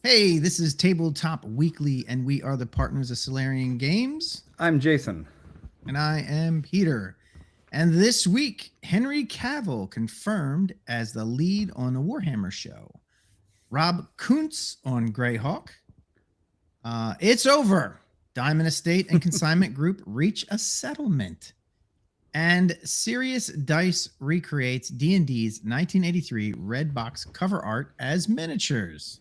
Hey, this is Tabletop Weekly, and we are the partners of Solarian Games. I'm Jason. And I am Peter. And this week, Henry Cavill confirmed as the lead on the Warhammer show. Rob Kuntz on Greyhawk. It's over. Diamond Estate and Consignment Group reach a settlement. And Sirius Dice recreates D&D's 1983 red box cover art as miniatures.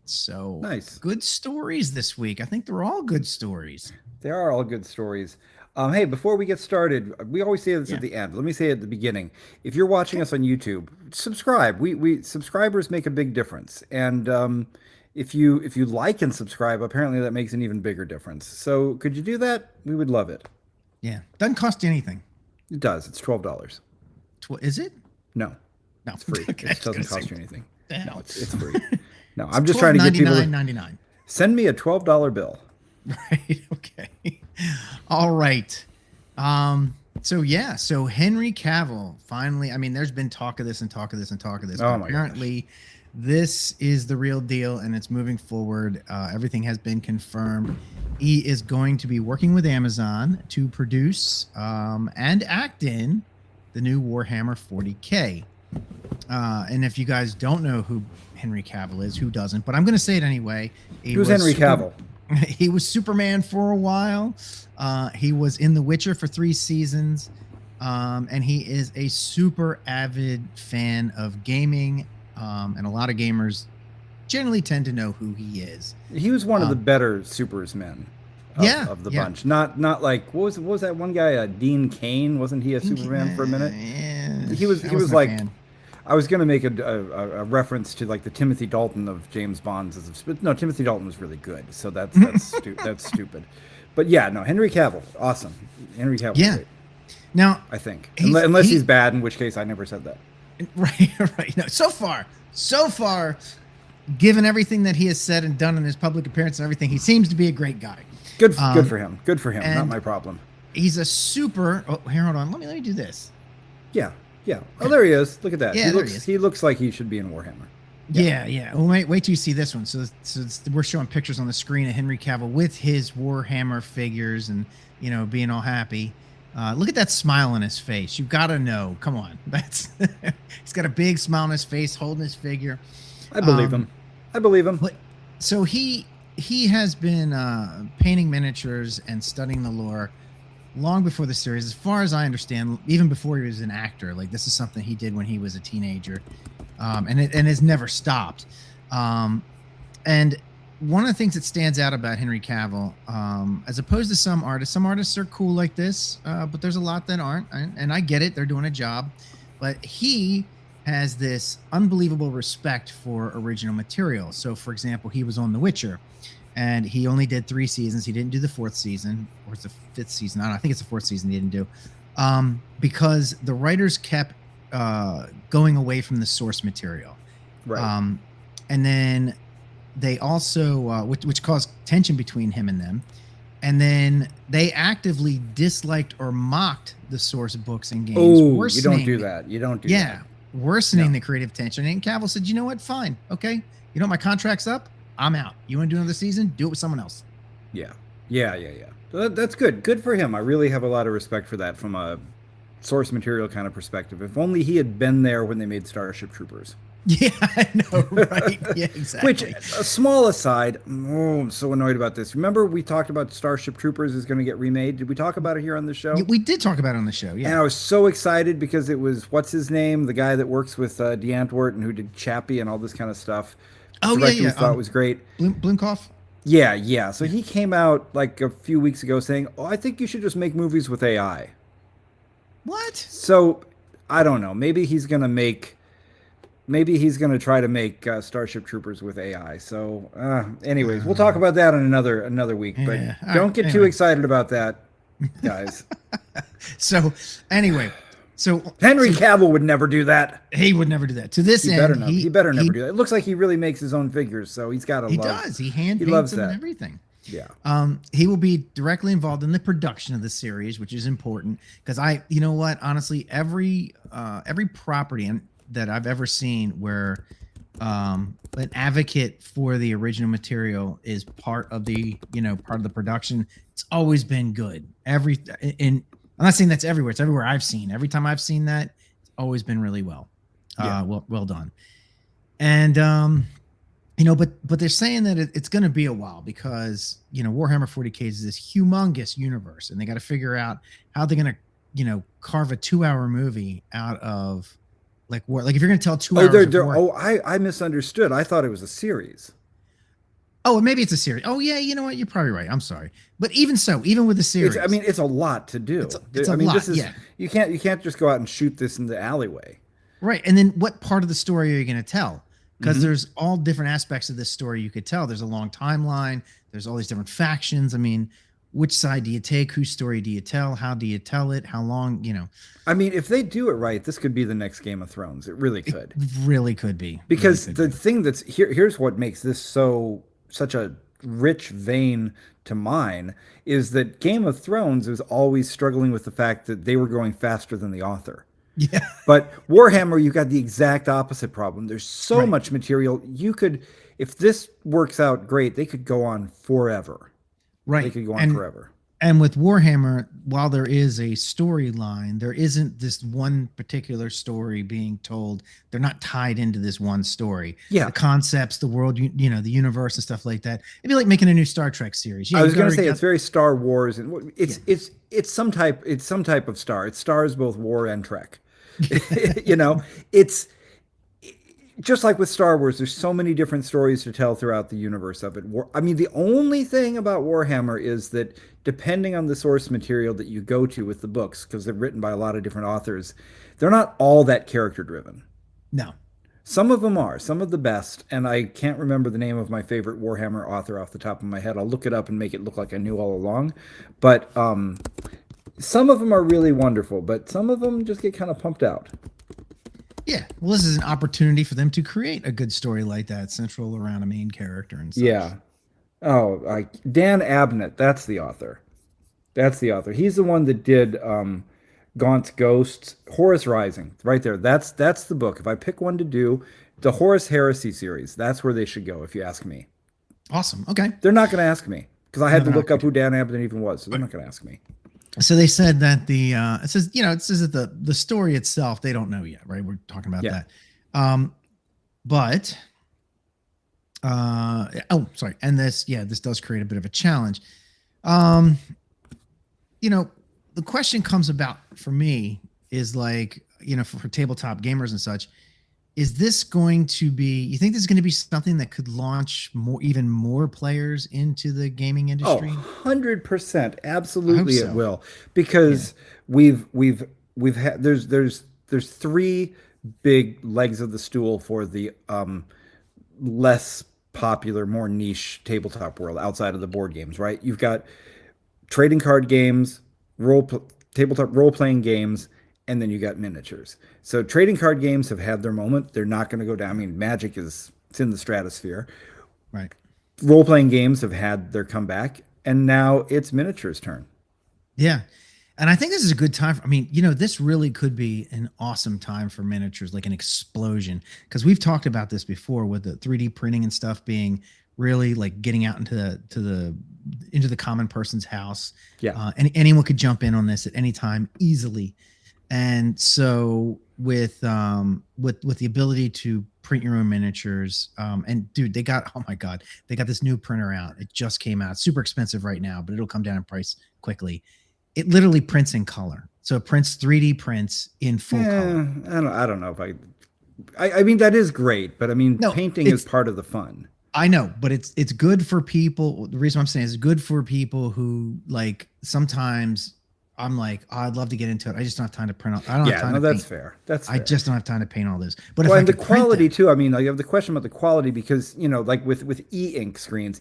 So nice. Good stories this week. I think they're all good stories. They are all good stories. Hey, before we get started, we always say this at the end. Let me say it at the beginning. If you're watching us on YouTube, subscribe. We subscribers make a big difference. And if you like and subscribe, apparently that makes an even bigger difference. So could you do that? We would love it. Yeah. Doesn't cost you anything. It does. It's $12. Is it? No. No. It's free. Okay, it doesn't cost you anything. No, it's free. No, I'm just trying to get people to $99.99. Send me a $12 bill. Right. Okay. All right. So Henry Cavill finally, I mean, there's been talk of this and talk of this and talk of this. Oh but apparently this is the real deal and it's moving forward. Everything has been confirmed. He is going to be working with Amazon to produce and act in the new Warhammer 40K. And if you guys don't know who Henry Cavill is, who doesn't, but I'm going to say it anyway. Who's Henry Cavill? He was Superman for a while. He was in The Witcher for 3 seasons. And he is a super avid fan of gaming. And a lot of gamers generally tend to know who he is. He was one of the better Supersmen of the bunch. Not like, what was that one guy, Dean Cain? Wasn't he a Superman for a minute? Yeah, he was like... Fan. I was going to make a reference to like the Timothy Dalton of James Bond's. But no, Timothy Dalton was really good. So that's stupid. But yeah, no, Henry Cavill, awesome. Henry Cavill, great. Now, I think unless he's bad, in which case I never said that. Right. No, so far, given everything that he has said and done in his public appearance and everything, he seems to be a great guy. Good for him. Good for him. Not my problem. He's a super. Oh, here, hold on. Let me do this. Yeah. Yeah. Oh, there he is. Look at that. Yeah, he looks like he should be in Warhammer. Yeah. Well, wait till you see this one. So we're showing pictures on the screen of Henry Cavill with his Warhammer figures and, being all happy. Look at that smile on his face. You've got to know. Come on. He's got a big smile on his face holding his figure. I believe him. So he has been painting miniatures and studying the lore long before the series, as far as I understand, even before he was an actor. Like, this is something he did when he was a teenager, and has never stopped. And one of the things that stands out about Henry Cavill, as opposed to some artists are cool like this, but there's a lot that aren't, and I get it, they're doing a job, but he has this unbelievable respect for original material. So, for example, he was on The Witcher, and he only did 3 seasons. He didn't do the 4th season, or it's the 5th season. I think it's the 4th season he didn't do, because the writers kept going away from the source material. Right. And then they also, which caused tension between him and them. And then they actively disliked or mocked the source books and games. Oh, you don't do that. You don't do that. Yeah, worsening the creative tension. And Cavill said, you know what? Fine. Okay. You know, my contract's up. I'm out. You want to do another season? Do it with someone else. Yeah. So that's good. Good for him. I really have a lot of respect for that from a source material kind of perspective. If only he had been there when they made Starship Troopers. Yeah, I know, right? Yeah, exactly. Which, a small aside, I'm so annoyed about this. Remember we talked about Starship Troopers is going to get remade? Did we talk about it here on the show? Yeah, we did talk about it on the show, yeah. And I was so excited because it was, what's his name? The guy that works with DeAntwort and who did Chappie and all this kind of stuff. Oh, director we thought was great. Blumkoff? Yeah. So he came out like a few weeks ago saying, I think you should just make movies with AI. What? So, I don't know. Maybe he's going to try to make Starship Troopers with AI. So, anyways, we'll talk about that in another week. But don't get too excited about that, guys. So, anyway. Henry Cavill would never do that. He would never do that. To this end, he better never do that. It looks like he really makes his own figures, so he's got to love. He does. He hand paints them and everything. Yeah. He will be directly involved in the production of the series, which is important because you know what? Honestly, every property that I've ever seen where an advocate for the original material is part of the production. It's always been good. And I'm not saying that's everywhere. It's everywhere I've seen. Every time I've seen that, it's always been really well. Well done. And but they're saying that it's going to be a while because Warhammer 40K is this humongous universe, and they got to figure out how they're going to carve a 2-hour movie out of like if you're going to tell 2 hours. I misunderstood. I thought it was a series. Oh, maybe it's a series. Oh yeah, you know what? You're probably right. I'm sorry, but even with the series, it's a lot to do. It's a lot. You can't just go out and shoot this in the alleyway. Right, and then what part of the story are you going to tell? Because there's all different aspects of this story you could tell. There's a long timeline. There's all these different factions. I mean, which side do you take? Whose story do you tell? How do you tell it? How long? I mean, if they do it right, this could be the next Game of Thrones. It really could. It really could be. Because thing that's here's what makes this such a rich vein to mine is that Game of Thrones was always struggling with the fact that they were going faster than the author. Yeah. But Warhammer, you got the exact opposite problem. There's so much material. If this works out great, they could go on forever. Right. They could go on forever. And with Warhammer, while there is a storyline, there isn't this one particular story being told. They're not tied into this one story. Yeah. The concepts, the world, the universe and stuff like that. It'd be like making a new Star Trek series. Yeah, I was going to say it's very Star Wars, and it's some type of star. It stars both war and Trek. It's just like with Star Wars, there's so many different stories to tell throughout the universe of it. The only thing about Warhammer is that depending on the source material that you go to with the books, because they're written by a lot of different authors, they're not all that character driven. No. Some of them are, some of the best, and I can't remember the name of my favorite Warhammer author off the top of my head. I'll look it up and make it look like I knew all along. But some of them are really wonderful, but some of them just get kind of pumped out. Yeah, well, this is an opportunity for them to create a good story like that, central around a main character and such. Yeah. Oh, Dan Abnett, that's the author. He's the one that did Gaunt's Ghosts, Horus Rising, right there. That's the book. If I pick one to do, the Horus Heresy series, that's where they should go, if you ask me. Awesome. Okay. They're not going to ask me because I had to look up who Dan Abnett even was, so they're not going to ask me. So they said that it says that the story itself, they don't know yet, right? We're talking about that. Sorry. And this does create a bit of a challenge. The question comes about for me is like, for tabletop gamers and such, is this going to be, you think this is going to be something that could launch even more players into the gaming industry? 100%. Absolutely it will. Because we've had, there's three big legs of the stool for the less popular, more niche tabletop world outside of the board games, right? You've got trading card games, tabletop role-playing games, and then you got miniatures. So trading card games have had their moment. They're not going to go down. I mean, Magic it's in the stratosphere. Right. Role-playing games have had their comeback, and now it's miniatures' turn. Yeah. And I think this is a good time. This really could be an awesome time for miniatures, like an explosion. Because we've talked about this before with the 3D printing and stuff being really like getting out into the common person's house. Yeah. And anyone could jump in on this at any time easily. And so with the ability to print your own miniatures, and dude, they got this new printer out. It just came out. Super expensive right now, but it'll come down in price quickly. It literally prints in color. So it prints 3D prints in full color. I don't know if I mean, that is great, but painting is part of the fun. I know, but it's good for people. The reason I'm saying is good for people who like sometimes I'm like, I'd love to get into it. I just don't have time to print out. I don't have time to that's paint. fair. That's fair. I just don't have time to paint all this. But and the quality too. I have the question about the quality because, like with e-ink screens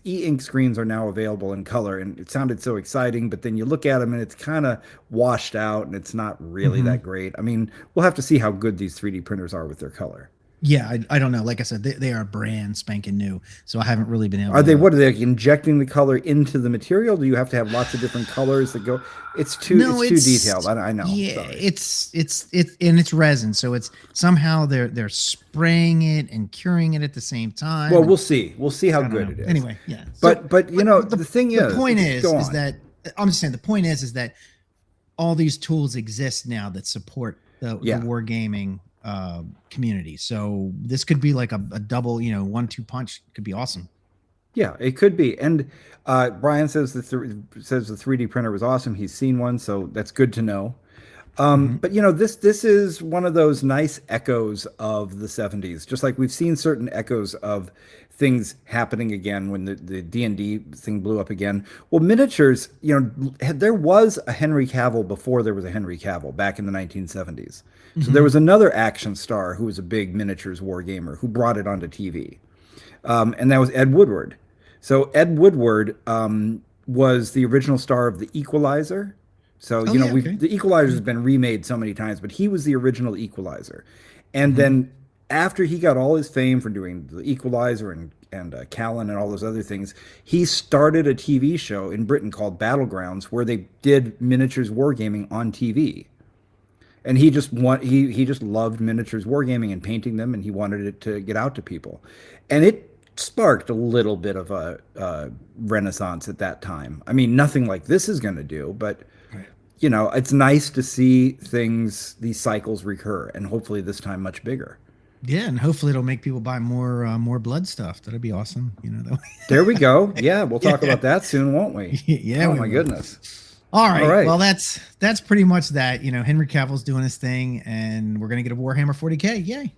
are now available in color, and it sounded so exciting, but then you look at them and it's kind of washed out and it's not really that great. We'll have to see how good these 3D printers are with their color. Yeah, I don't know. Like I said, they are brand spanking new, so I haven't really been able Are they, to. what are they, like, injecting the color into the material? Do you have to have lots of different colors that go? No, It's too detailed. I know. yeah, Sorry. it's and it's resin, so it's somehow they're spraying it and curing it at the same time, Well, and we'll see. We'll see how I don't good know. it is. Anyway, yeah. So, But you know, the thing the point go is on. that I'm just saying the point is that all these tools exist now that support the Yeah. wargaming community. So this could be like a double, 1-2 punch. Could be awesome. Yeah, it could be. And Brian says says the 3D printer was awesome. He's seen one, so that's good to know. Hmm. But you know, this is one of those nice echoes of the 70s, just like we've seen certain echoes of things happening again when the D&D thing blew up again. Well, miniatures, you know, there was a Henry Cavill before there was a Henry Cavill back in the 1970s. So there Hmm. was another action star who was a big miniatures war gamer who brought it onto TV. And that was Ed Woodward. So Ed Woodward was the original star of The Equalizer. So Oh you know, yeah. Okay. The Equalizer Yeah. has been remade so many times, but he was the original Equalizer. And Hmm. then after he got all his fame for doing The Equalizer and Callan and all those other things, he started a TV show in Britain called Battlegrounds, where they did miniatures wargaming on TV. And he just loved miniatures wargaming and painting them, and he wanted it to get out to people, and it sparked a little bit of a renaissance at that time. I mean, nothing like this is going to do, but Right. you know, it's nice to see these cycles recur, and hopefully this time much bigger. Yeah, and hopefully it'll make people buy more blood stuff. That'd be awesome. That There we go. Yeah, we'll talk yeah, about that soon, won't we? yeah, Oh we my will. goodness. All All right. right. Well, that's pretty much that. Henry Cavill's doing his thing, and we're gonna get a Warhammer 40K. Yay!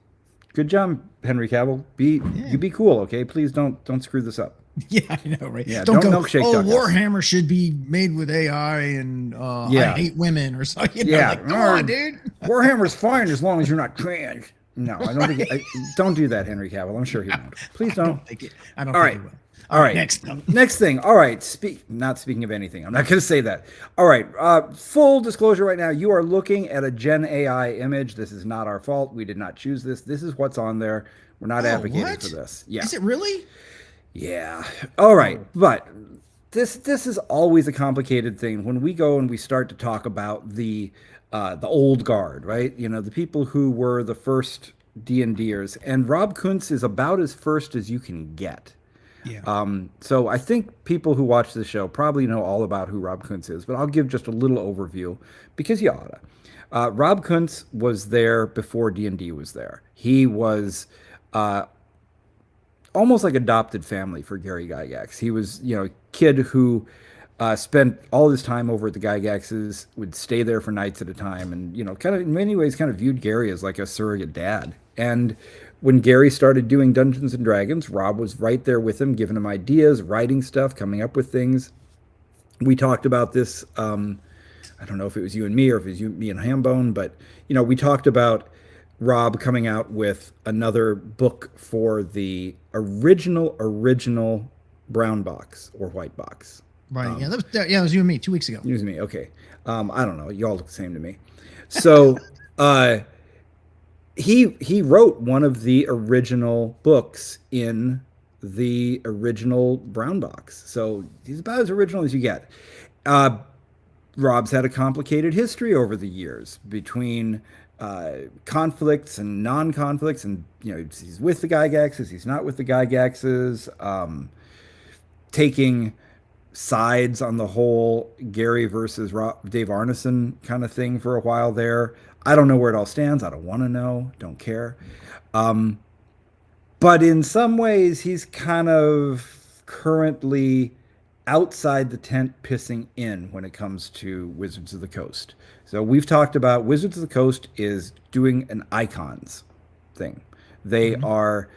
Good job, Henry Cavill. Yeah. You be cool, okay? Please don't screw this up. Yeah, I know, right? Yeah, Don't don't go. milkshake Oh, duck us. Warhammer should be made with AI, and I Yeah. hate women, or something. Yeah. Like, come on, dude. Warhammer's fine as long as you're not trans. No, I don't think. Don't do that, Henry Cavill. I'm sure he won't. Please I don't. don't think it. I don't All think right. it will. All right. Next up. Next thing. All right. Not speaking of anything. I'm not going to say that. All right. Full disclosure right now. You are looking at a Gen AI image. This is not our fault. We did not choose this. This is what's on there. We're not advocating What? for this. Yeah. Is it really? Yeah. All right. But this is always a complicated thing when we go and we start to talk about the old guard, right? You know, the people who were the first D&Ders, and Rob Kuntz is about as first as you can get. Yeah. So I think people who watch the show probably know all about who Rob Kuntz is, but I'll give just a little overview because you oughta. Rob Kuntz was there before D&D was there. He was almost like adopted family for Gary Gygax. He was, you know, a kid who spent all his time over at the Gygaxes, would stay there for nights at a time, and, you know, kind of in many ways kind of viewed Gary as like a surrogate dad. And when Gary started doing Dungeons and Dragons, Rob was right there with him, giving him ideas, writing stuff, coming up with things. We talked about this. I don't know if it was you and me or if it was me and Hambone, but you know, we talked about Rob coming out with another book for the original brown box or white box. Right. Yeah. It was you and me 2 weeks ago. Excuse me. Okay. I don't know. You all look the same to me. So he wrote one of the original books in the original brown box. So he's about as original as you get. Rob's had a complicated history over the years between conflicts and non-conflicts, and you know, he's with the Gygaxes, he's not with the Gygaxes, taking sides on the whole Gary versus Dave Arneson kind of thing for a while there. I don't know where it all stands. I don't want to know. Don't care. But in some ways, he's kind of currently outside the tent pissing in when it comes to Wizards of the Coast. So we've talked about Wizards of the Coast is doing an icons thing. They are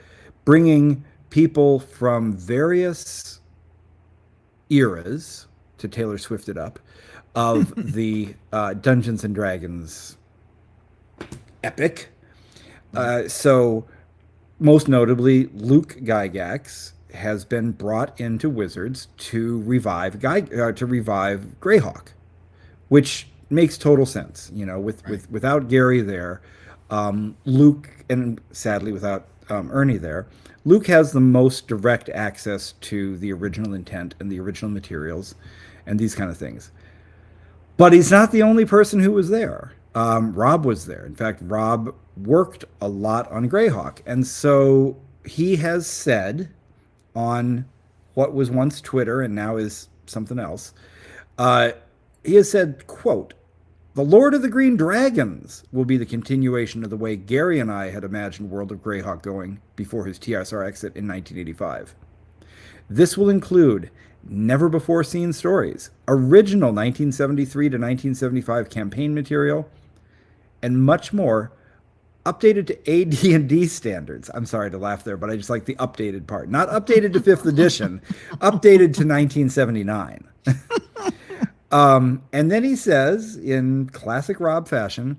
bringing people from various eras, to Taylor Swift it up, of the Dungeons and Dragons epic. So most notably, Luke Gygax has been brought into Wizards to revive Greyhawk, which makes total sense. You know, without Gary there, Luke, and sadly without Ernie there, Luke has the most direct access to the original intent and the original materials and these kind of things. But he's not the only person who was there. Rob was there. In fact, Rob worked a lot on Greyhawk. And so he has said on what was once Twitter and now is something else, he has said, quote, "The Lord of the Green Dragons will be the continuation of the way Gary and I had imagined World of Greyhawk going before his TSR exit in 1985. This will include never-before-seen stories, original 1973 to 1975 campaign material, and much more, updated to AD&D standards." I'm sorry to laugh there, but I just like the updated part. Not updated to 5th edition, updated to 1979. And then he says, in classic Rob fashion,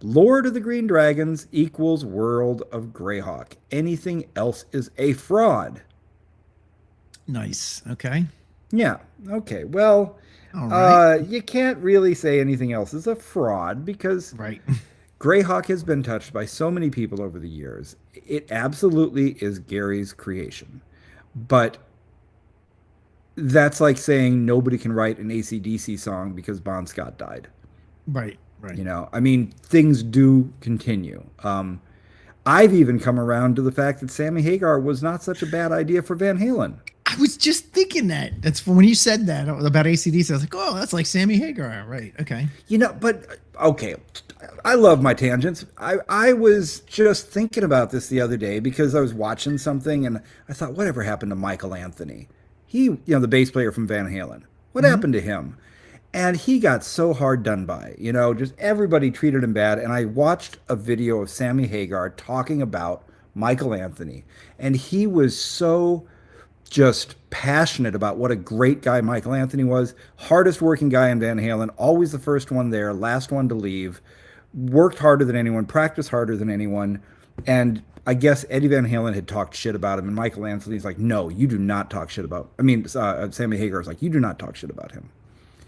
"Lord of the Green Dragons equals World of Greyhawk. Anything else is a fraud." Nice. Okay. Yeah. Okay. Well, All right. you can't really say anything else is a fraud because Right. Greyhawk has been touched by so many people over the years. It absolutely is Gary's creation. But that's like saying nobody can write an AC/DC song because Bon Scott died. Right. Right. You know, I mean, things do continue. I've even come around to the fact that Sammy Hagar was not such a bad idea for Van Halen. I was just thinking that. That's when you said that about AC/DC. I was like, oh, that's like Sammy Hagar. Right. Okay. You know, but okay, I love my tangents. I was just thinking about this the other day because I was watching something and I thought, whatever happened to Michael Anthony? He, you know, the bass player from Van Halen. What happened to him? And he got so hard done by, you know, just everybody treated him bad. And I watched a video of Sammy Hagar talking about Michael Anthony. And he was so just passionate about what a great guy Michael Anthony was. Hardest working guy in Van Halen, always the first one there, last one to leave. Worked harder than anyone, practiced harder than anyone. And I guess Eddie Van Halen had talked shit about him. And Michael Anthony's like, no, you do not talk shit about, Sammy Hagar's like, you do not talk shit about him.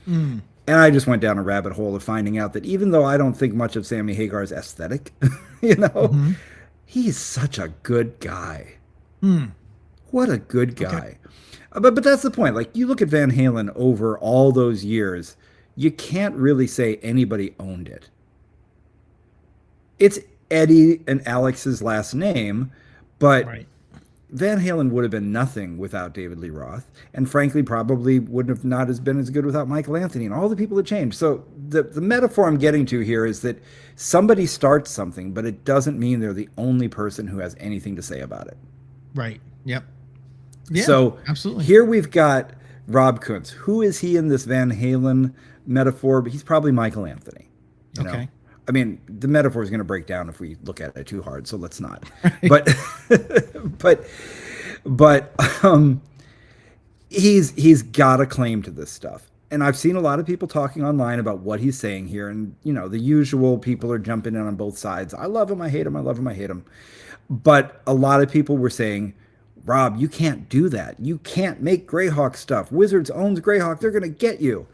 And I just went down a rabbit hole of finding out that even though I don't think much of Sammy Hagar's aesthetic, you know, he's such a good guy. What a good guy. Okay. But that's the point. Like, you look at Van Halen over all those years, you can't really say anybody owned it. It's Eddie and Alex's last name, but Van Halen would have been nothing without David Lee Roth, and frankly, probably wouldn't have not as been as good without Michael Anthony and all the people that changed. So the metaphor I'm getting to here is that somebody starts something, but it doesn't mean they're the only person who has anything to say about it. Right. Yep. Yeah, so absolutely. Here we've got Rob Kuntz. Who is he in this Van Halen metaphor? But he's probably Michael Anthony. You know? I mean, the metaphor is going to break down if we look at it too hard, so let's not. Right. But he's got a claim to this stuff. And I've seen a lot of people talking online about what he's saying here, and you know, the usual people are jumping in on both sides. I love him, I hate him, I love him, I hate him. But a lot of people were saying, Rob, you can't do that. You can't make Greyhawk stuff. Wizards owns Greyhawk. They're going to get you.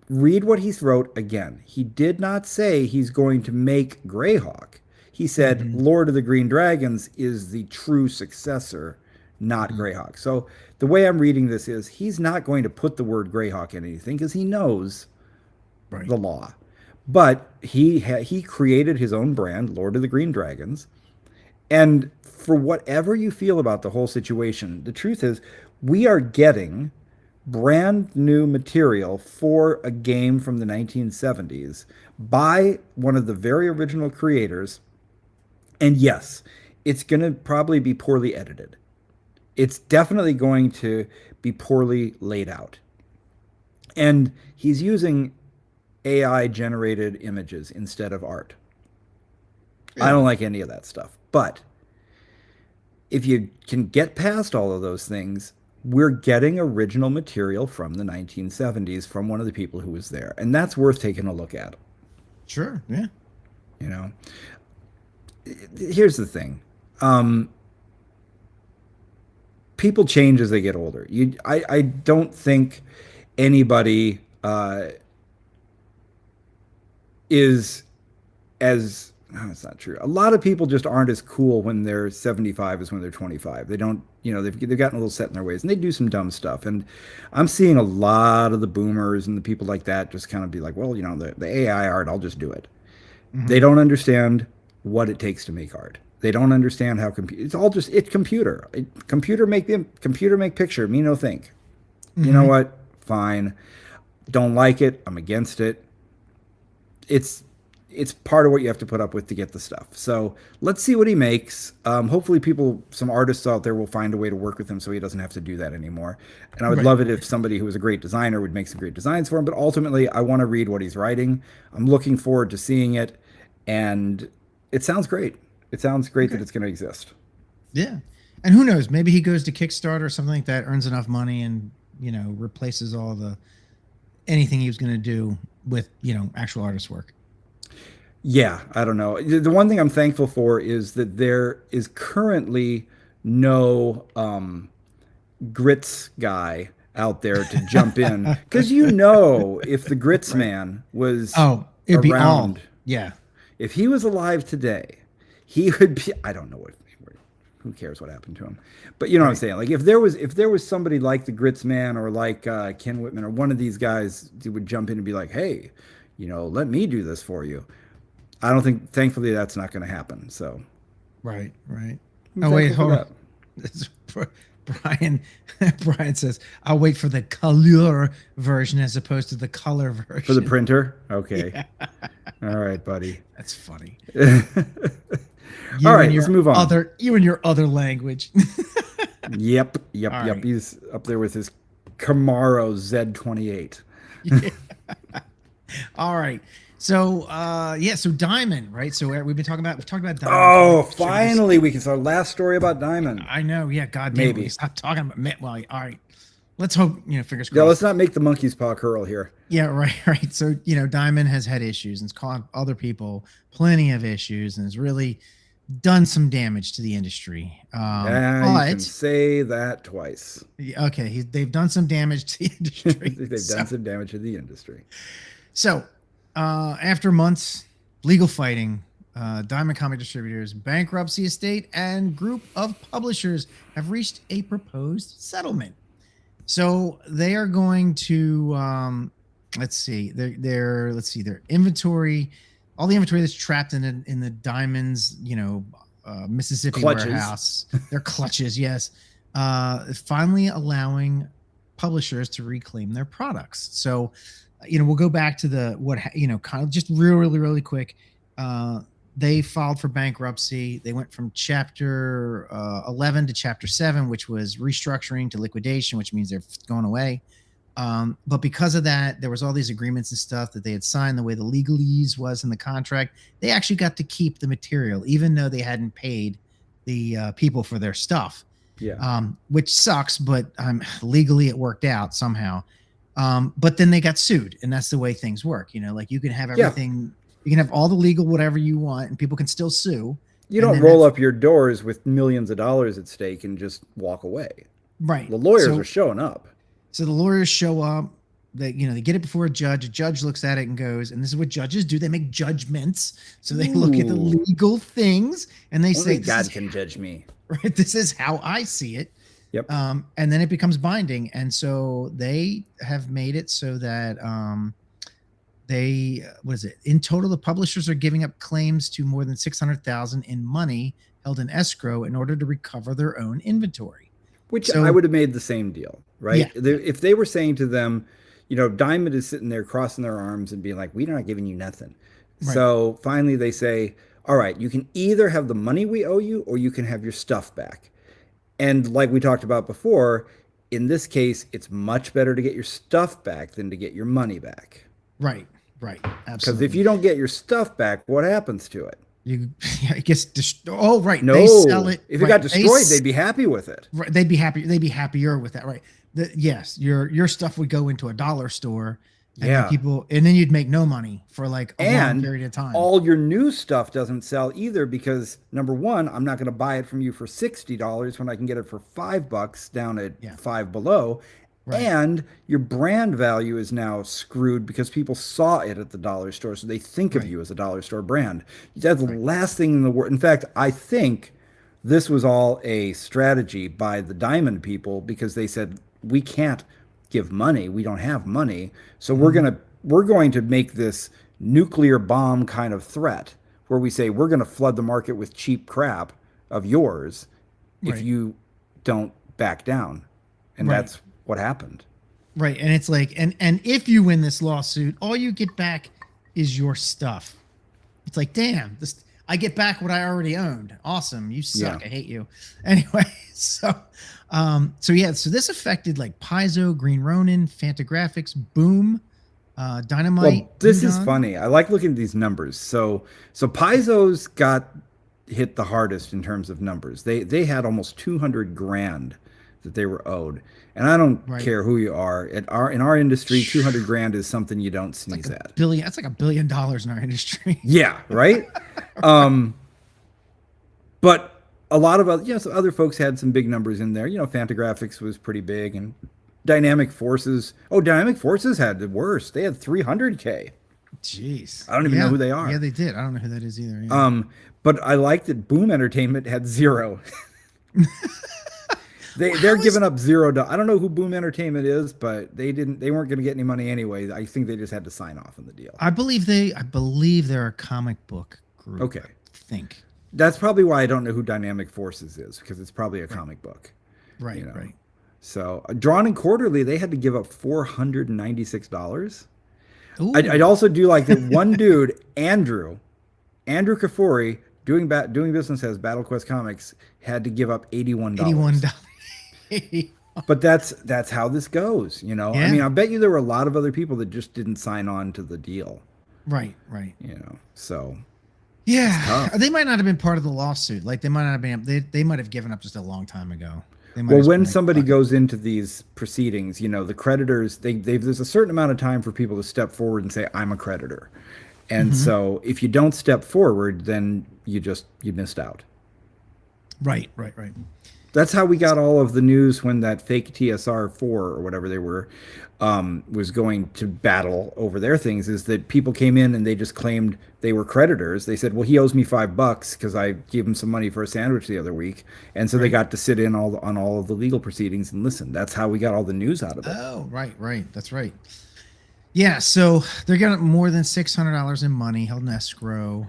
Read what he wrote again. He did not say he's going to make Greyhawk. He said Lord of the Green Dragons is the true successor, not Greyhawk. So the way I'm reading this is he's not going to put the word Greyhawk in anything because he knows the law. But he created his own brand, Lord of the Green Dragons. And for whatever you feel about the whole situation, the truth is we are getting brand new material for a game from the 1970s by one of the very original creators. And yes, it's going to probably be poorly edited. It's definitely going to be poorly laid out. And he's using AI generated images instead of art. Yeah. I don't like any of that stuff. But if you can get past all of those things, we're getting original material from the 1970s from one of the people who was there. And that's worth taking a look at. Sure, yeah. You know, here's the thing. People change as they get older. I don't think anybody is as no, it's not true. A lot of people just aren't as cool when they're 75 as when they're 25. They don't, they've gotten a little set in their ways and they do some dumb stuff. And I'm seeing a lot of the boomers and the people like that just kind of be like, well, the AI art, I'll just do it. They don't understand what it takes to make art. They don't understand how it's all just computer. Computer make picture. Me no think. You know what? Fine. Don't like it. I'm against it. It's part of what you have to put up with to get the stuff. So let's see what he makes. Hopefully some artists out there will find a way to work with him so he doesn't have to do that anymore. And I would love it if somebody who was a great designer would make some great designs for him. But ultimately, I want to read what he's writing. I'm looking forward to seeing it. And it sounds great. It sounds great that it's going to exist. Yeah. And who knows? Maybe he goes to Kickstarter or something like that, earns enough money and, replaces anything he was going to do with, actual artist work. Yeah, I don't know. The one thing I'm thankful for is that there is currently no grits guy out there to jump in. Because if the grits man was it'd be around, yeah. If he was alive today, he would be, I don't know who cares what happened to him. But you know what I'm saying? Like if there was somebody like the grits man or like Ken Whitman or one of these guys who would jump in and be like, hey, let me do this for you. I don't think, thankfully, that's not going to happen. So, right. Oh wait, hold on. Brian says, "I'll wait for the color version as opposed to the color version for the printer." Okay, yeah. All right, buddy. That's funny. All right, let's move on. You and your other language. Yep. Right. He's up there with his Camaro Z28. Yeah. All right. So so Diamond, right? So we've talked about Diamond. Oh, finally we can start our last story about Diamond. I know, yeah. God damn, maybe stop talking about. Well, all right. Let's hope fingers crossed. Yeah, let's not make the monkey's paw curl here. Yeah, right. So Diamond has had issues and it's caused other people plenty of issues and has really done some damage to the industry. You can say that twice. Okay, they've done some damage to the industry. They've done some damage to the industry. So. After months legal fighting, Diamond Comic Distributors, Bankruptcy Estate, and group of publishers have reached a proposed settlement. So they are going to their inventory, all the inventory that's trapped in the Diamond's Mississippi clutches. Warehouse, their clutches, yes, finally allowing publishers to reclaim their products. So. We'll go back to kind of just really quick. They filed for bankruptcy. They went from chapter 11 to chapter 7, which was restructuring, to liquidation, which means they're going away. But because of that, there was all these agreements and stuff that they had signed, the way the legalese was in the contract. They actually got to keep the material, even though they hadn't paid the people for their stuff. Yeah. Which sucks, but legally it worked out somehow. But then they got sued, and that's the way things work. Like you can have everything, you can have all the legal whatever you want, and people can still sue. You don't roll up your doors with millions of dollars at stake and just walk away. Right. The lawyers are showing up. So the lawyers show up. They they get it before a judge. A judge looks at it and goes, and this is what judges do. They make judgments. So they look at the legal things and they say, God can judge me. Right. This is how I see it. Yep. And then it becomes binding. And so they have made it so that in total, the publishers are giving up claims to more than $600,000 in money held in escrow in order to recover their own inventory. Which I would have made the same deal, right? Yeah. If they were saying to them, Diamond is sitting there crossing their arms and being like, we're not giving you nothing. Right. So finally they say, all right, you can either have the money we owe you or you can have your stuff back. And like we talked about before, in this case, it's much better to get your stuff back than to get your money back. Right. Absolutely. Because if you don't get your stuff back, what happens to it? It gets destroyed. Oh, right. No. They sell it. If it got destroyed, they'd be happy with it. Right. They'd be happy. They'd be happier with that. Right. Yes. Your stuff would go into a dollar store. And then you'd make no money for like a long period of time. All your new stuff doesn't sell either because number one, I'm not going to buy it from you for $60 when I can get it for $5 down at $5 below. And your brand value is now screwed because people saw it at the dollar store, so they think of you as a dollar store brand. That's the last thing in the world. In fact, I think this was all a strategy by the diamond people because they said we can't give money, we don't have money, so we're going to make this nuclear bomb kind of threat where we say we're going to flood the market with cheap crap of yours if you don't back down. And that's what happened. Right. And it's like, and if you win this lawsuit, all you get back is your stuff. It's like, damn, I get back what I already owned. Awesome. You suck. I hate you. Anyway, so this affected like Paizo, Green Ronin, Fantagraphics, Boom, Dynamite. Well, this is funny. I like looking at these numbers. So Paizo's got hit the hardest in terms of numbers. They had almost 200 grand that they were owed. And I don't care who you are. In our industry, 200 grand is something you don't sneeze at. That's like $1 billion in our industry. Yeah, right? But a lot of other folks had some big numbers in there. Fantagraphics was pretty big, and Dynamic Forces. Oh, Dynamic Forces had the worst. They had 300K. Jeez. I don't even know who they are. Yeah, they did. I don't know who that is either. Yeah. But I like that Boom Entertainment had 0. They're giving up $0. I don't know who Boom Entertainment is, but they weren't going to get any money anyway. I think they just had to sign off on the deal. I believe they're a comic book group. Okay. I think. That's probably why I don't know who Dynamic Forces is, because it's probably a comic book. Right, right. So Drawn and Quarterly, they had to give up $496. I'd also do like that one dude, Andrew Kafuri, doing business as Battle Quest Comics, had to give up $81. $81. But that's how this goes, Yeah. I mean, I bet you there were a lot of other people that just didn't sign on to the deal. Right. So yeah, they might not have been part of the lawsuit. Like they might not have been. They might have given up just a long time ago. Well, when somebody goes into these proceedings, the creditors, there's a certain amount of time for people to step forward and say, I'm a creditor. And so if you don't step forward, then you missed out. Right. That's how we got all of the news when that fake TSR4 or whatever they were was going to battle over their things, is that people came in and they just claimed they were creditors. They said, well, he owes me $5 because I gave him some money for a sandwich the other week. And so they got to sit in on all of the legal proceedings and listen. That's how we got all the news out of it. Oh, right. That's right. Yeah, so they're getting more than $600 in money held in escrow.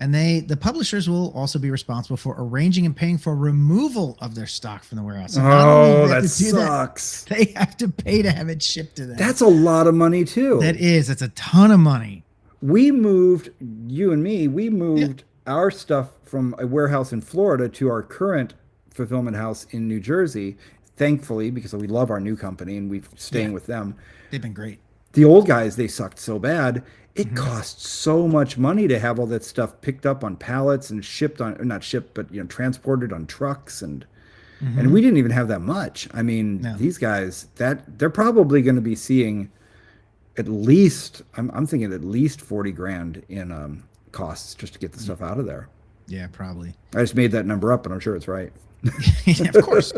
And the publishers will also be responsible for arranging and paying for removal of their stock from the warehouse. So that sucks. They have to pay to have it shipped to them. That's a lot of money too. That's a ton of money. We moved our stuff from a warehouse in Florida to our current fulfillment house in New Jersey, thankfully, because we love our new company and we're staying with them. They've been great. The old guys, they sucked so bad. It costs so much money to have all that stuff picked up on pallets and transported on trucks, and we didn't even have that much. I mean, these guys, they're probably going to be seeing at least, I'm thinking at least 40 grand in costs just to get the stuff out of there. Yeah, probably. I just made that number up, but I'm sure it's right. Yeah, of course.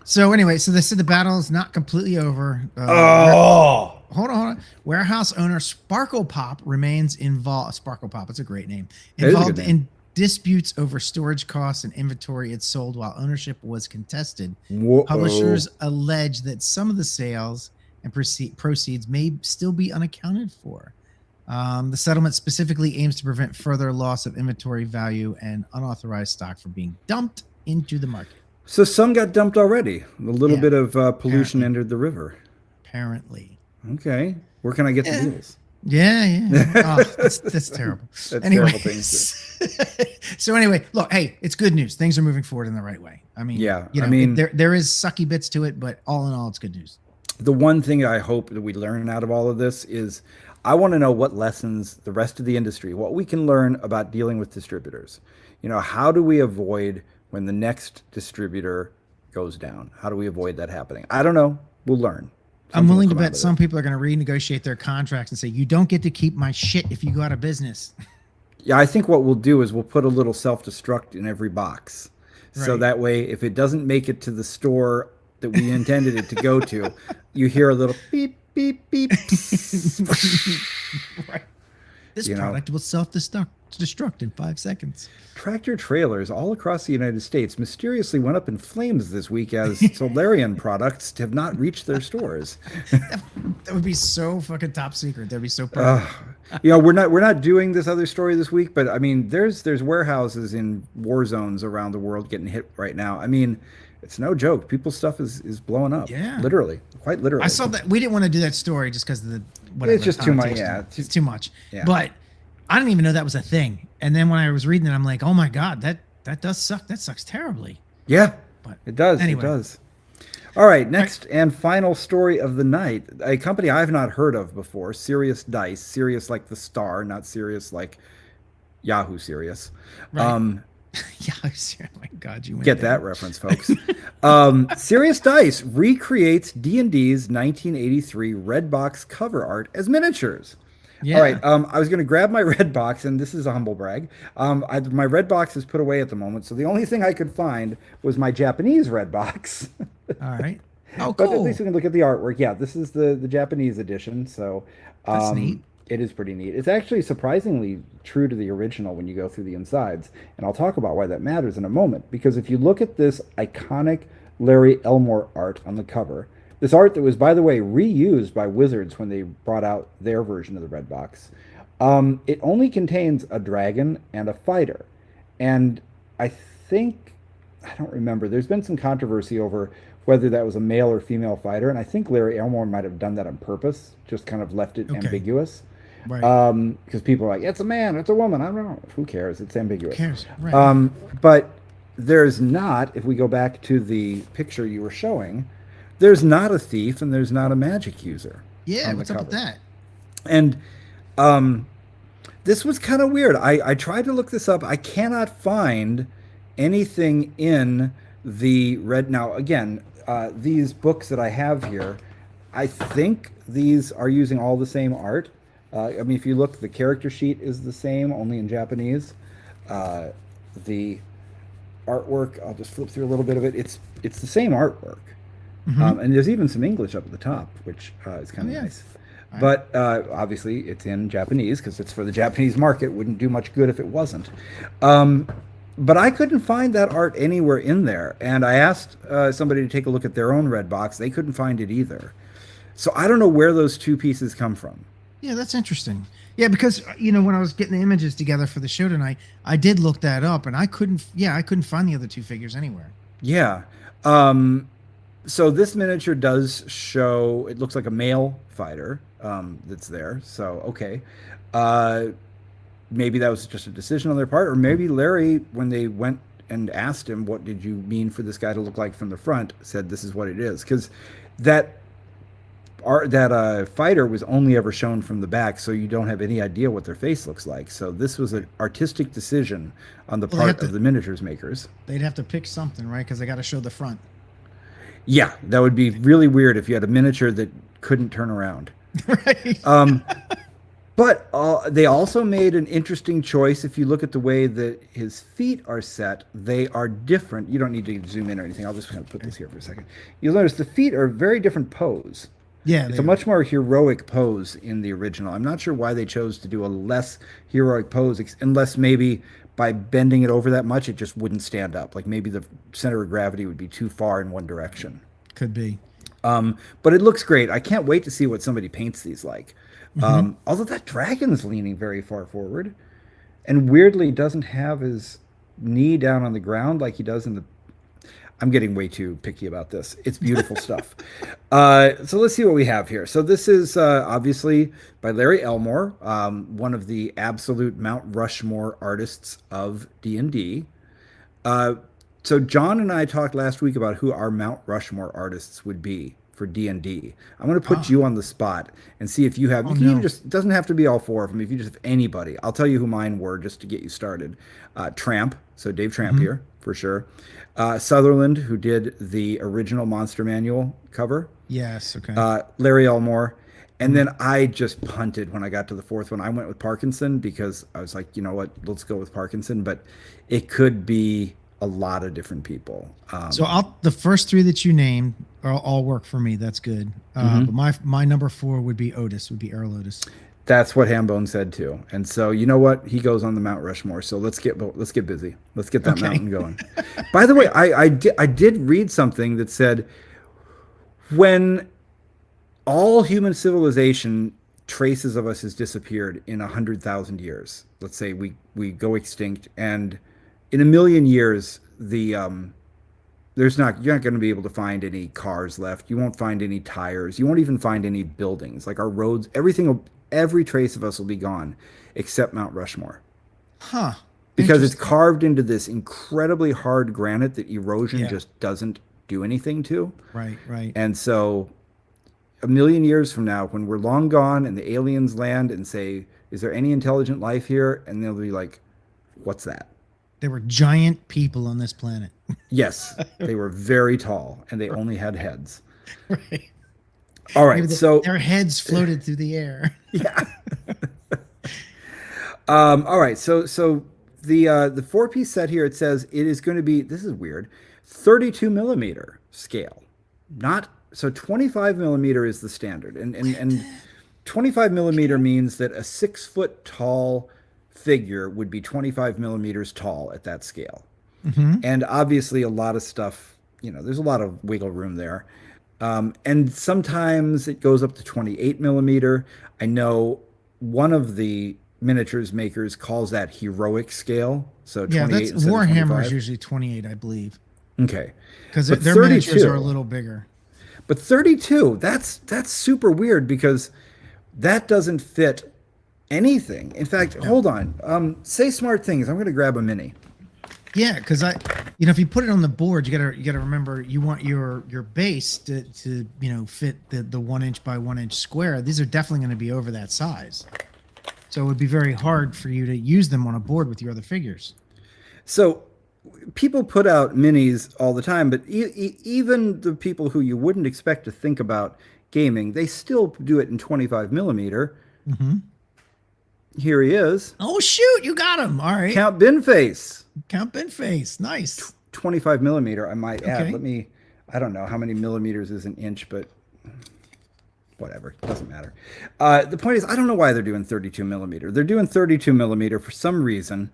So anyway, they said the battle is not completely over. Hold on. Warehouse owner Sparkle Pop remains involved. Sparkle Pop, it's a great name. Involved in disputes over storage costs and inventory it sold while ownership was contested. Publishers allege that some of the sales and proceeds may still be unaccounted for. The settlement specifically aims to prevent further loss of inventory value and unauthorized stock from being dumped into the market. So some got dumped already. A little bit of pollution entered the river. Apparently. Okay. Where can I get the deals? Yeah. Oh, that's terrible. That's terrible things. So anyway, look, hey, it's good news. Things are moving forward in the right way. I mean, there is sucky bits to it, but all in all, it's good news. The one thing I hope that we learn out of all of this is I want to know what lessons the rest of the industry, what we can learn about dealing with distributors. How do we avoid when the next distributor goes down? How do we avoid that happening? I don't know. We'll learn. I'm willing to bet some people are going to renegotiate their contracts and say, you don't get to keep my shit if you go out of business. Yeah, I think what we'll do is we'll put a little self-destruct in every box. Right. So that way, if it doesn't make it to the store that we intended it to go to, you hear a little beep, beep, beep. Right. This product will self-destruct in 5 seconds. Tractor trailers all across the United States mysteriously went up in flames this week as Solarian products have not reached their stores. That would be so fucking top secret. That'd be so perfect. We're not doing this other story this week, but I mean, there's warehouses in war zones around the world getting hit right now. I mean, it's no joke. People's stuff is blowing up. Yeah, literally, quite literally. I saw that. We didn't want to do that story just because of the whatever. It's just too much. Yeah, it's too much. Yeah. But I didn't even know that was a thing. And then when I was reading it, I'm like, oh my god, that does suck. That sucks terribly. Yeah, but it does. Anyway. It does. All right, next and final story of the night. A company I've not heard of before, Sirius Dice. Sirius like the star, not Sirius like Yahoo Sirius. Right. Yeah, oh my God, you get that reference, folks. Sirius Dice recreates D&D's 1983 red box cover art as miniatures. Yeah. All right, I was going to grab my red box, and this is a humble brag. My red box is put away at the moment, so the only thing I could find was my Japanese red box. All right. Oh, cool. But at least we can look at the artwork. Yeah, this is the Japanese edition, so that's neat. It is pretty neat. It's actually surprisingly true to the original when you go through the insides. And I'll talk about why that matters in a moment. Because if you look at this iconic Larry Elmore art on the cover, this art that was, by the way, reused by Wizards when they brought out their version of the Red Box, it only contains a dragon and a fighter. And I don't remember, there's been some controversy over whether that was a male or female fighter. And I think Larry Elmore might have done that on purpose, just kind of left it ambiguous. Right. Because people are like, it's a man, it's a woman. I don't know. Who cares? It's ambiguous. Who cares? Right. But there's not, if we go back to the picture you were showing, there's not a thief and there's not a magic user. Yeah, what's up with that? And this was kind of weird. I tried to look this up. I cannot find anything in the red. Now, again, these books that I have here, I think these are using all the same art. I mean, if you look, the character sheet is the same, only in Japanese. The artwork, I'll just flip through a little bit of it. It's the same artwork. Mm-hmm. And there's even some English up at the top, which is kind of nice. Right. But obviously, it's in Japanese because it's for the Japanese market. Wouldn't do much good if it wasn't. But I couldn't find that art anywhere in there. And I asked somebody to take a look at their own red box. They couldn't find it either. So I don't know where those two pieces come from. Yeah, that's interesting. Yeah, because when I was getting the images together for the show tonight, I did look that up, and I couldn't find the other two figures anywhere. Yeah. So this miniature does show, it looks like a male fighter that's there. So, okay. Maybe that was just a decision on their part, or maybe Larry, when they went and asked him, what did you mean for this guy to look like from the front, said this is what it is. Because that fighter was only ever shown from the back, so you don't have any idea what their face looks like. So this was an artistic decision on the part of the miniatures makers. They'd have to pick something, right? Because they got to show the front. Yeah, that would be really weird if you had a miniature that couldn't turn around. Right. But they also made an interesting choice. If you look at the way that his feet are set, they are different. You don't need to zoom in or anything. I'll just kind of put this here for a second. You'll notice the feet are a very different pose. Yeah, it's a much more heroic pose in the original. I'm not sure why they chose to do a less heroic pose, unless maybe by bending it over that much, it just wouldn't stand up. Like maybe the center of gravity would be too far in one direction. Could be. But it looks great. I can't wait to see what somebody paints these like. Although that dragon's leaning very far forward and weirdly doesn't have his knee down on the ground like he does in the... I'm getting way too picky about this. It's beautiful stuff. So let's see what we have here. So this is obviously by Larry Elmore, one of the absolute Mount Rushmore artists of D&D. So John and I talked last week about who our Mount Rushmore artists would be for D&D. I'm going to put you on the spot and see if you have... it doesn't have to be all four of them. If you just have anybody, I'll tell you who mine were just to get you started. Tramp, so Dave Tramp here for sure. Sutherland, who did the original Monster Manual cover. Yes, okay. Larry Elmore. And then I just punted when I got to the fourth one. I went with Parkinson because I was like, you know what, let's go with Parkinson. But it could be a lot of different people. So the first three that you named all work for me. That's good. But my number 4 would be Otis, would be Earl Otis. That's what Hambone said too. And so you know what? He goes on the Mount Rushmore. So let's get busy. Let's get that mountain going. By the way, I did read something that said when all human civilization traces of us has disappeared in 100,000 years. Let's say we go extinct, and in 1,000,000 years, you're not going to be able to find any cars left. You won't find any tires. You won't even find any buildings. Like our roads, every trace of us will be gone, except Mount Rushmore. Huh. Because it's carved into this incredibly hard granite that erosion just doesn't do anything to. Right. And so 1,000,000 years from now, when we're long gone and the aliens land and say, is there any intelligent life here? And they'll be like, what's that? There were giant people on this planet. Yes, they were very tall and they only had heads. Right. All right, so their heads floated through the air. Yeah. All right, so the 4-piece set here, it says it is going to be, this is weird, 32 millimeter scale. So 25 millimeter is the standard, and 25 millimeter means that a 6-foot tall figure would be 25 millimeters tall at that scale. And obviously a lot of stuff, there's a lot of wiggle room there. And sometimes it goes up to 28 millimeter. I know one of the miniatures makers calls that heroic scale. So 28 that's Warhammer is usually 28, I believe. Okay. Because their miniatures are a little bigger. But 32, that's super weird because that doesn't fit anything. In fact, hold on. Say smart things. I'm going to grab a mini. Yeah, because if you put it on the board, you gotta remember you want your base to fit the 1 inch by 1 inch square. These are definitely going to be over that size, so it would be very hard for you to use them on a board with your other figures. So people put out minis all the time, but even the people who you wouldn't expect to think about gaming, they still do it in 25 millimeter. Here he is. Oh shoot, you got him! All right, Count Binface. Count Binface, nice. 25 millimeter, I might add. I don't know how many millimeters is an inch, but whatever, it doesn't matter. The point is, I don't know why they're doing 32 millimeter. They're doing 32 millimeter for some reason.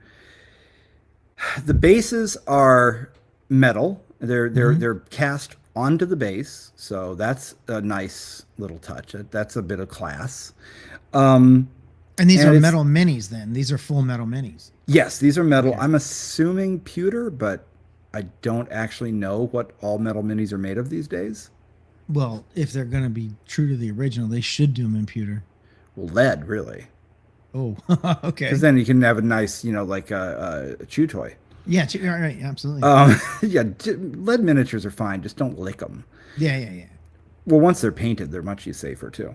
The bases are metal. They're cast onto the base, so that's a nice little touch. That's a bit of class. And these are metal minis then? These are full metal minis? Yes, these are metal. Okay. I'm assuming pewter, but I don't actually know what all metal minis are made of these days. Well, if they're going to be true to the original, they should do them in pewter. Well, lead, really. Oh, okay. Because then you can have a nice, like a chew toy. Yeah, right, absolutely. Yeah, lead miniatures are fine. Just don't lick them. Yeah. Well, once they're painted, they're much safer, too.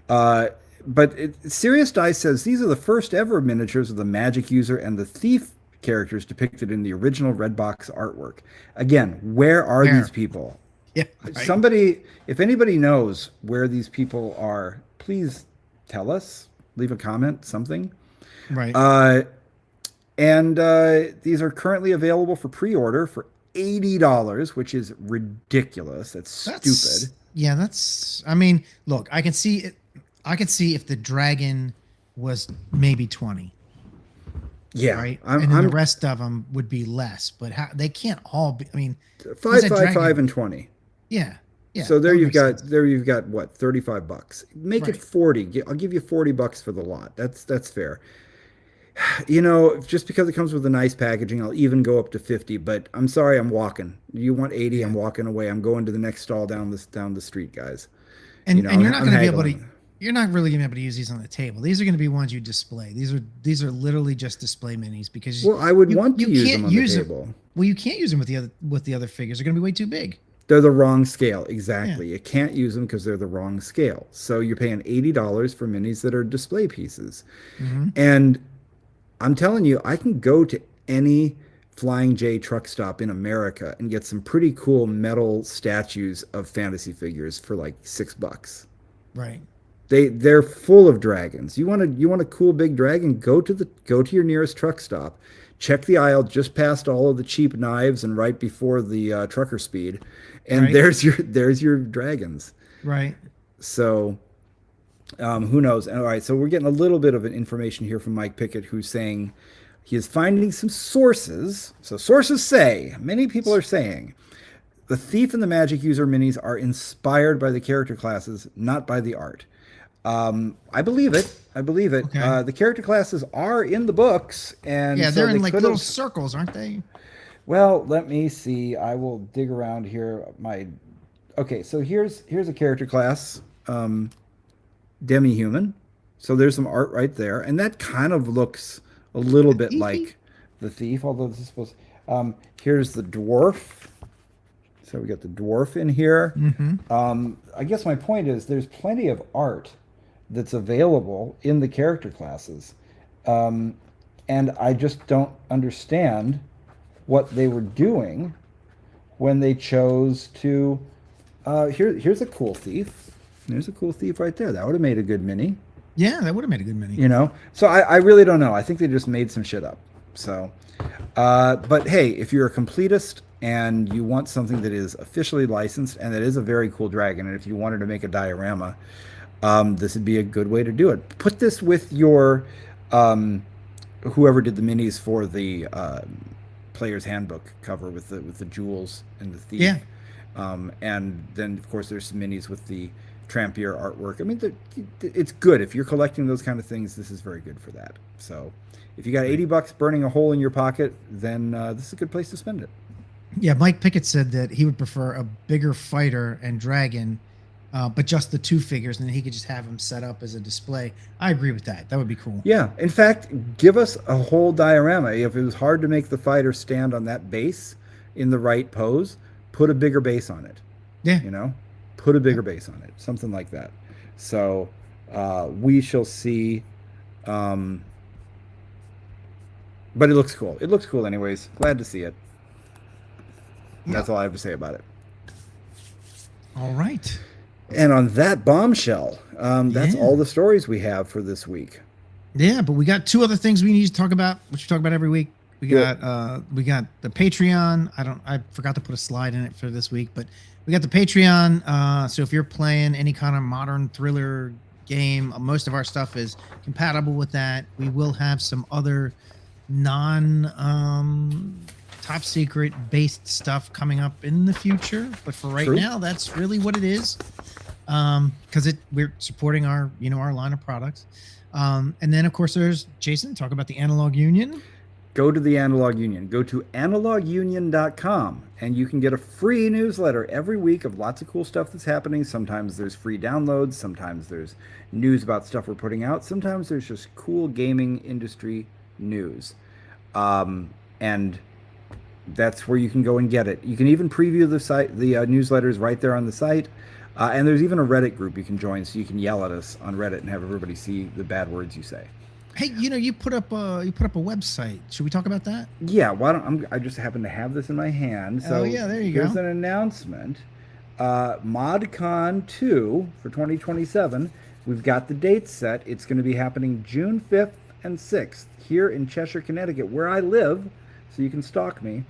Right. But Sirius Dice says these are the first ever miniatures of the magic user and the thief characters depicted in the original Red Box artwork. Again, where are these people? Yeah. Right. Somebody, if anybody knows where these people are, please tell us. Leave a comment, something. Right. And these are currently available for pre-order for $80, which is ridiculous. That's stupid. Yeah, look, I can see it. I could see if the dragon was maybe 20. Yeah. Right. And then the rest of them would be less, but they can't all be. 5 and 20. Yeah. So there you've got what, $35. Make it 40. I'll give you $40 for the lot. That's fair. Just because it comes with a nice packaging, I'll even go up to 50. But I'm sorry, I'm walking. You want 80? I'm walking away. I'm going to the next stall down the street, guys. And you're not going to be able to. You're not really going to be able to use these on the table. These are going to be ones you display. These are literally just display minis because I would want to use them on the table. Well, you can't use them with the other figures. They're going to be way too big. They're the wrong scale. Exactly. Yeah. You can't use them because they're the wrong scale. So you're paying $80 for minis that are display pieces. And I'm telling you, I can go to any Flying J truck stop in America and get some pretty cool metal statues of fantasy figures for like $6. Right. They're full of dragons. You want a cool big dragon? Go to your nearest truck stop. check the aisle just past all of the cheap knives and right before the trucker speed, and Right. there's your dragons. Right. So who knows? All right, so we're getting a little bit of an information here from Mike Pickett, who's saying he is finding some sources. So sources say, many people are saying, the Thief and the Magic User minis are inspired by the character classes, not by the art. I believe it. I believe it. Okay. The character classes are in the books, and Yeah, so they're in like little could've- circles, aren't they? Well, let me see. I will dig around here. Okay, so here's a character class, demi-human. So there's some art right there, and that kind of looks a little bit like the Thief, although this is supposed. Here's the dwarf. So we got the dwarf in here. I guess my point is there's plenty of art that's available in the character classes, and I just don't understand what they were doing when they chose to. Here's a cool thief. There's a cool thief right there. That would have made a good mini. Yeah, that would have made a good mini. You know, so I really don't know. I think they just made some shit up. So, but hey, if you're a completist and you want something that is officially licensed and that is a very cool dragon, and if you wanted to make a diorama, this would be a good way to do it. Put this with your whoever did the minis for the player's handbook cover with the jewels and the thief. Yeah. And then of course there's some minis with the Trampier artwork. I mean, it's good if you're collecting those kind of things. This is very good for that. So if you got $80 burning a hole in your pocket, then this is a good place to spend it. Yeah, Mike Pickett said that he would prefer a bigger fighter and dragon, but just the two figures, and then he could just have them set up as a display. I agree with that. That would be cool. Yeah. In fact, give us a whole diorama. If it was hard to make the fighter stand on that base in the right pose, put a bigger base on it. Yeah. You know, put a bigger base on it, something like that. So we shall see. But it looks cool. It looks cool anyways. Glad to see it. That's all I have to say about it. All right. And on that bombshell, that's all the stories we have for this week. Yeah, but we got two other things we need to talk about, which we talk about every week. We got the Patreon. I forgot to put a slide in it for this week, but we got the Patreon. So if you're playing any kind of modern thriller game, most of our stuff is compatible with that. We will have some other top secret based stuff coming up in the future, but for right now, that's really what it is. Because we're supporting our line of products. And then of course there's Jason, talk about the Analog Union. Go to the Analog Union. Go to analogunion.com and you can get a free newsletter every week of lots of cool stuff that's happening. Sometimes there's free downloads. Sometimes there's news about stuff we're putting out. Sometimes there's just cool gaming industry news. And that's where you can go and get it. You can even preview the site, the newsletters right there on the site. And there's even a Reddit group you can join so you can yell at us on Reddit and have everybody see the bad words you say. Hey, you put up a website. Should we talk about that? Yeah, I just happen to have this in my hand. So yeah, there you go. Here's an announcement. ModCon 2 for 2027. We've got the dates set. It's going to be happening June 5th and 6th here in Cheshire, Connecticut, where I live, so you can stalk me.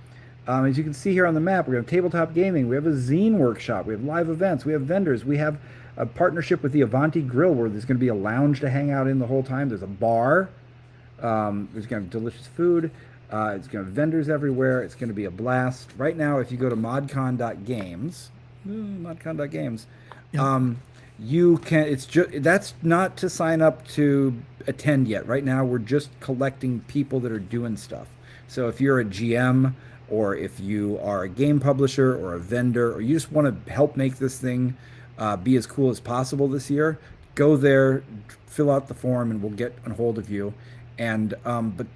As you can see here on the map, we have tabletop gaming, we have a zine workshop, we have live events, we have vendors, we have a partnership with the Avanti Grill where there's going to be a lounge to hang out in the whole time. There's a bar. There's going to be delicious food. It's going to be vendors everywhere. It's going to be a blast. Right now, if you go to modcon.games, you can. That's not to sign up to attend yet. Right now, we're just collecting people that are doing stuff. So if you're a GM, or if you are a game publisher or a vendor, or you just want to help make this thing be as cool as possible this year, go there, fill out the form, and we'll get a hold of you. And but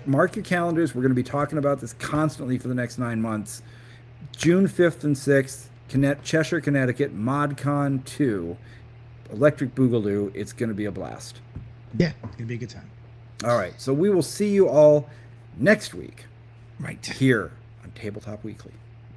mark your calendars. We're going to be talking about this constantly for the next 9 months. June 5th and 6th, Cheshire, Connecticut, ModCon 2, Electric Boogaloo. It's going to be a blast. Yeah, it's going to be a good time. All right, so we will see you all next week. Right here on Tabletop Weekly.